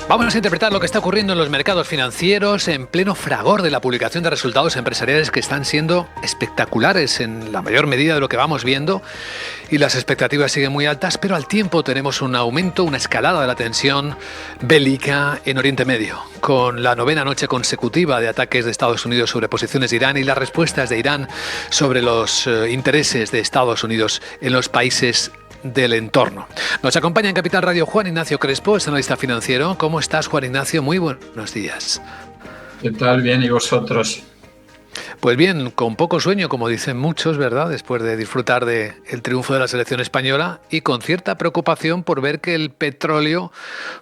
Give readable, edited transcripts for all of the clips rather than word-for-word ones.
Vamos a interpretar lo que está ocurriendo en los mercados financieros en pleno fragor de la publicación de resultados empresariales que están siendo espectaculares en la mayor medida de lo que vamos viendo, y las expectativas siguen muy altas, pero al tiempo tenemos un aumento, una escalada de la tensión bélica en Oriente Medio, con la 9ª noche consecutiva de ataques de Estados Unidos sobre posiciones de Irán y las respuestas de Irán sobre los intereses de Estados Unidos en los países del entorno. Nos acompaña en Capital Radio Juan Ignacio Crespo, es analista financiero. ¿Cómo estás, Juan Ignacio? Muy buenos días. ¿Qué tal? Bien, ¿y vosotros? Pues bien, con poco sueño, como dicen muchos, ¿verdad? Después de disfrutar del triunfo de la selección española, y con cierta preocupación por ver que el petróleo,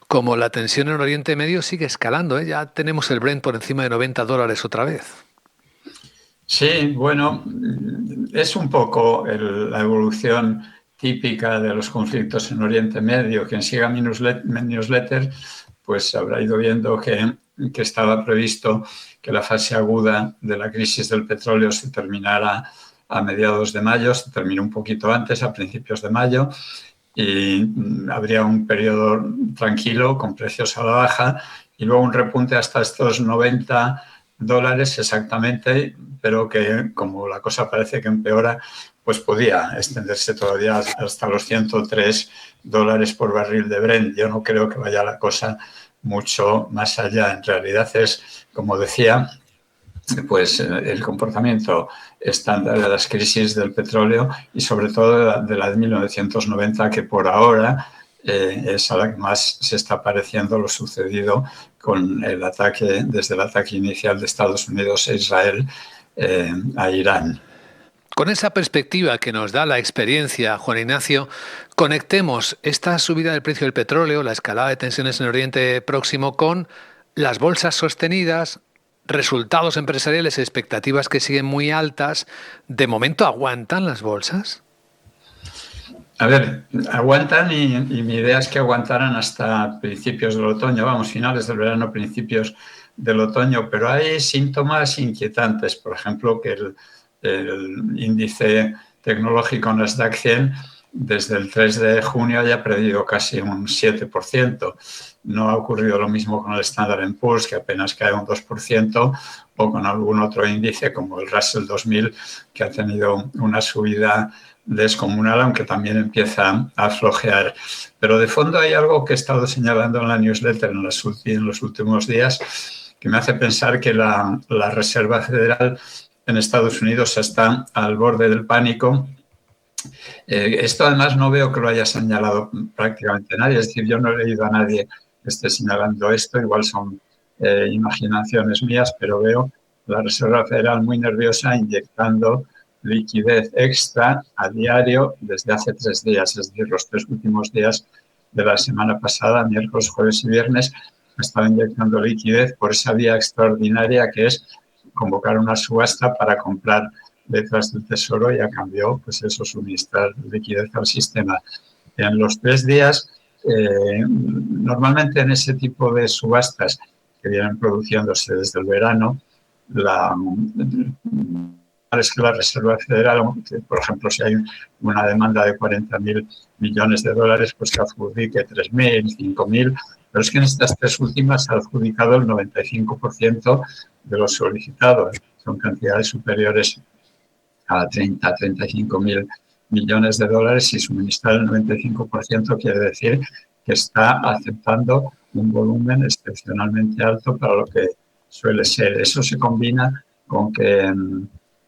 como la tensión en Oriente Medio, sigue escalando, ¿eh? Ya tenemos el Brent por encima de $90 otra vez. Sí, bueno, es un poco la evolución típica de los conflictos en Oriente Medio. Quien siga mi newsletter, pues habrá ido viendo que estaba previsto que la fase aguda de la crisis del petróleo se terminara a mediados de mayo, se terminó un poquito antes, a principios de mayo, y habría un periodo tranquilo con precios a la baja y luego un repunte hasta estos $90 exactamente, pero que como la cosa parece que empeora, pues podía extenderse todavía hasta los $103 por barril de Brent. Yo no creo que vaya la cosa mucho más allá. En realidad es, como decía, pues el comportamiento estándar de las crisis del petróleo y sobre todo de la de 1990, que por ahora es a la que más se está pareciendo lo sucedido con el ataque, desde el ataque inicial de Estados Unidos e Israel a Irán. Con esa perspectiva que nos da la experiencia, Juan Ignacio, conectemos esta subida del precio del petróleo, la escalada de tensiones en el Oriente Próximo, con las bolsas sostenidas, resultados empresariales, expectativas que siguen muy altas. ¿De momento aguantan las bolsas? A ver, aguantan y mi idea es que aguantaran hasta principios del otoño, vamos, finales del verano, principios del otoño, pero hay síntomas inquietantes, por ejemplo, que el índice tecnológico Nasdaq 100 desde el 3 de junio haya perdido casi un 7%. No ha ocurrido lo mismo con el Standard & Poor's, que apenas cae un 2%, o con algún otro índice como el Russell 2000, que ha tenido una subida descomunal, aunque también empieza a flojear. Pero de fondo hay algo que he estado señalando en la newsletter en los últimos días, que me hace pensar que la Reserva Federal en Estados Unidos está al borde del pánico. Esto además no veo que lo haya señalado prácticamente nadie, es decir, yo no he leído a nadie que esté señalando esto, igual son imaginaciones mías, pero veo la Reserva Federal muy nerviosa inyectando liquidez extra a diario desde hace 3 días, es decir, los 3 últimos días de la semana pasada, miércoles, jueves y viernes, ha estado inyectando liquidez por esa vía extraordinaria que es convocar una subasta para comprar letras del Tesoro y a cambio, pues eso, suministrar liquidez al sistema. En los 3 días, normalmente en ese tipo de subastas que vienen produciéndose desde el verano, es que la Reserva Federal, por ejemplo, si hay una demanda de 40.000 millones de dólares, pues que adjudique 3.000, 5.000, pero es que en estas 3 últimas se ha adjudicado el 95% de lo solicitado. Son cantidades superiores a 30, 35.000 millones de dólares, y suministrar el 95% quiere decir que está aceptando un volumen excepcionalmente alto para lo que suele ser. Eso se combina con que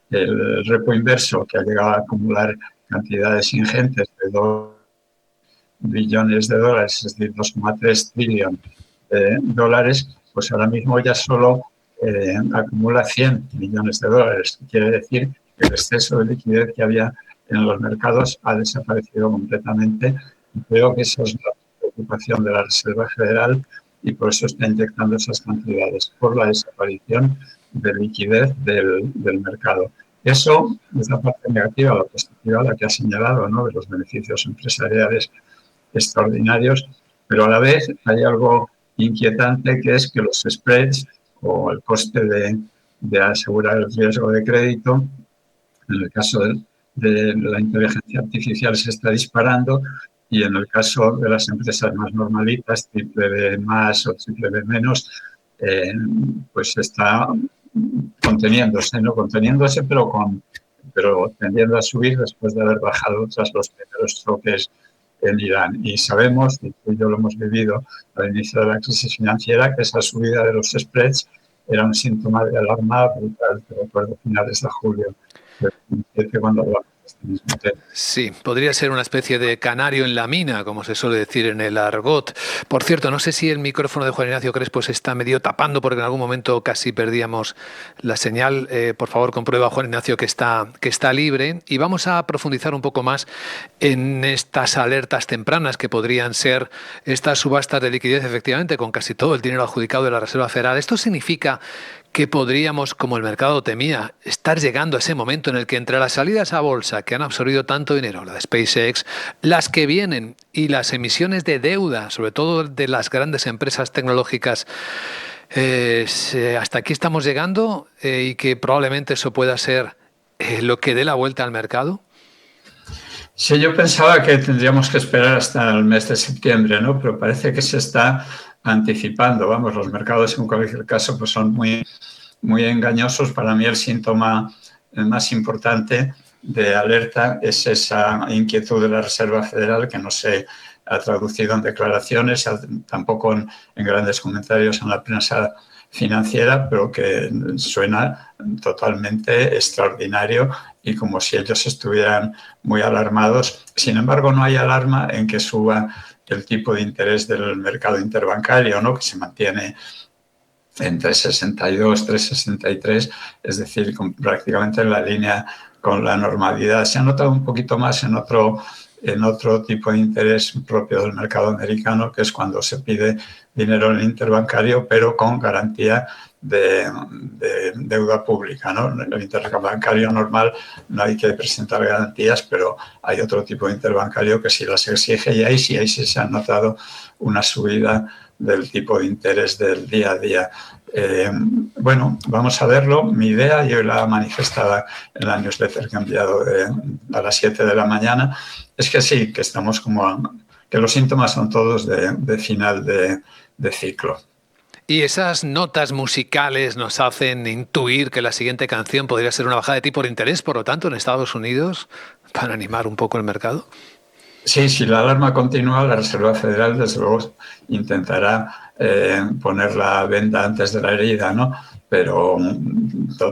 el repo inverso, que ha llegado a acumular cantidades ingentes de 2 billones de dólares, es decir, 2,3 trillones de dólares, pues ahora mismo ya solo acumula 100 millones de dólares. Quiere decir que el exceso de liquidez que había en los mercados ha desaparecido completamente. Creo que esa es la preocupación de la Reserva Federal y por eso está inyectando esas cantidades, por la desaparición de liquidez del mercado. Eso es la parte negativa. La positiva, la que ha señalado, ¿no?, de los beneficios empresariales extraordinarios, pero a la vez hay algo inquietante, que es que los spreads, o el coste de asegurar el riesgo de crédito, en el caso de la inteligencia artificial se está disparando, y en el caso de las empresas más normalitas, triple B más o triple B menos, pues está conteniéndose, ¿no? Conteniéndose, pero tendiendo a subir después de haber bajado tras los primeros choques en Irán. Y sabemos, y tú y yo lo hemos vivido al inicio de la crisis financiera, que esa subida de los spreads era un síntoma de alarma brutal. Te recuerdo finales de julio del 2017 cuando hablamos de este mismo tema. Sí, podría ser una especie de canario en la mina, como se suele decir en el argot. Por cierto, no sé si el micrófono de Juan Ignacio Crespo se está medio tapando porque en algún momento casi perdíamos la señal. Por favor, comprueba, Juan Ignacio, que está libre. Y vamos a profundizar un poco más en estas alertas tempranas que podrían ser estas subastas de liquidez, efectivamente, con casi todo el dinero adjudicado de la Reserva Federal. Esto significa que podríamos, como el mercado temía, estar llegando a ese momento en el que entre las salidas a bolsa que han absorbido tanto dinero, la de SpaceX, las que vienen y las emisiones de deuda, sobre todo de las grandes empresas tecnológicas, hasta aquí estamos llegando y que probablemente eso pueda ser lo que dé la vuelta al mercado. Sí, yo pensaba que tendríamos que esperar hasta el mes de septiembre, ¿no? Pero parece que se está anticipando. Vamos, los mercados en cualquier caso pues son muy, muy engañosos. Para mí el síntoma más importante de alerta es esa inquietud de la Reserva Federal que no se ha traducido en declaraciones, tampoco en grandes comentarios en la prensa financiera, pero que suena totalmente extraordinario y como si ellos estuvieran muy alarmados. Sin embargo, no hay alarma en que suba el tipo de interés del mercado interbancario, ¿no? Que se mantiene en 3,62, 3,63, es decir, prácticamente en la línea con la normalidad. Se ha notado un poquito más en otro tipo de interés propio del mercado americano, que es cuando se pide dinero en el interbancario, pero con garantía de deuda pública, ¿no? En el interbancario normal no hay que presentar garantías, pero hay otro tipo de interbancario que sí las exige y ahí sí se ha notado una subida del tipo de interés del día a día. Bueno, vamos a verlo. Mi idea, yo la manifestada en la newsletter que he enviado a las 7 de la mañana, es que sí, que estamos que los síntomas son todos de final de ciclo. Y esas notas musicales nos hacen intuir que la siguiente canción podría ser una bajada de tipo de interés, por lo tanto, en Estados Unidos, para animar un poco el mercado. Sí, si la alarma continúa, la Reserva Federal, desde luego, intentará poner la venda antes de la herida, ¿no? Pero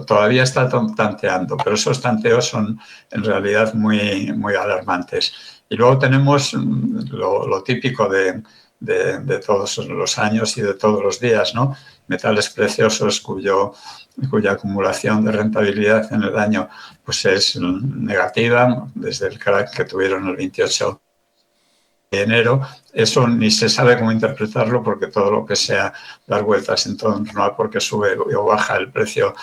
todavía está tanteando, pero esos tanteos son en realidad muy, muy alarmantes. Y luego tenemos lo típico de todos los años y de todos los días, ¿no? Metales preciosos cuya acumulación de rentabilidad en el año pues es negativa, desde el crack que tuvieron el 28 de enero. Eso ni se sabe cómo interpretarlo porque todo lo que sea dar vueltas en torno a porque sube o baja el precio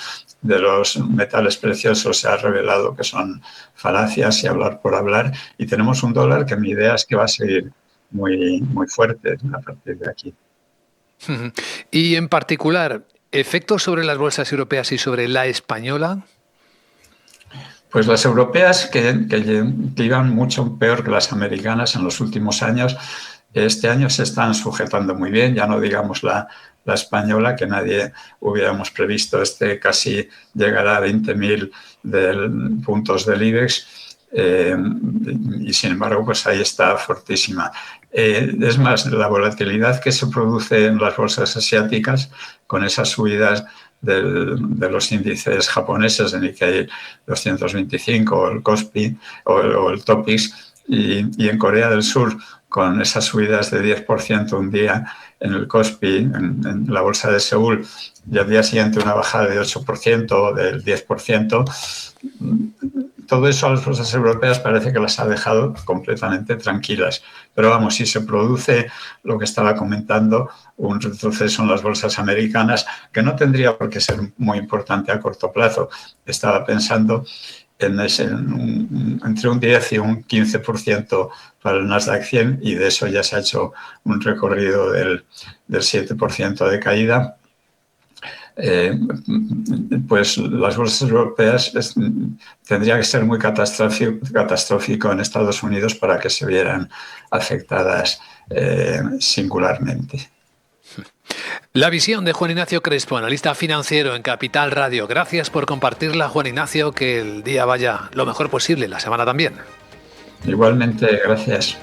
de los metales preciosos se ha revelado que son falacias y hablar por hablar. Y tenemos un dólar que mi idea es que va a seguir muy, muy fuerte a partir de aquí. Y en particular, ¿efectos sobre las bolsas europeas y sobre la española? Pues las europeas, que iban mucho peor que las americanas en los últimos años, este año se están sujetando muy bien, ya no digamos la española, que nadie hubiéramos previsto casi llegará a 20.000 puntos del IBEX, y sin embargo pues ahí está fortísima. Es más, la volatilidad que se produce en las bolsas asiáticas con esas subidas de los índices japoneses, de Nikkei 225 o el Kospi o el Topix, y en Corea del Sur con esas subidas de 10% un día en el Kospi, en la bolsa de Seúl, y al día siguiente una bajada de 8% o del 10%, todo eso a las bolsas europeas parece que las ha dejado completamente tranquilas. Pero vamos, si se produce lo que estaba comentando, un retroceso en las bolsas americanas, que no tendría por qué ser muy importante a corto plazo. Estaba pensando entre un 10 y un 15% para el Nasdaq 100 y de eso ya se ha hecho un recorrido del 7% de caída. pues las bolsas europeas tendría que ser muy catastrófico en Estados Unidos para que se vieran afectadas singularmente. La visión de Juan Ignacio Crespo, analista financiero en Capital Radio. Gracias por compartirla, Juan Ignacio, que el día vaya lo mejor posible, la semana también. Igualmente, gracias.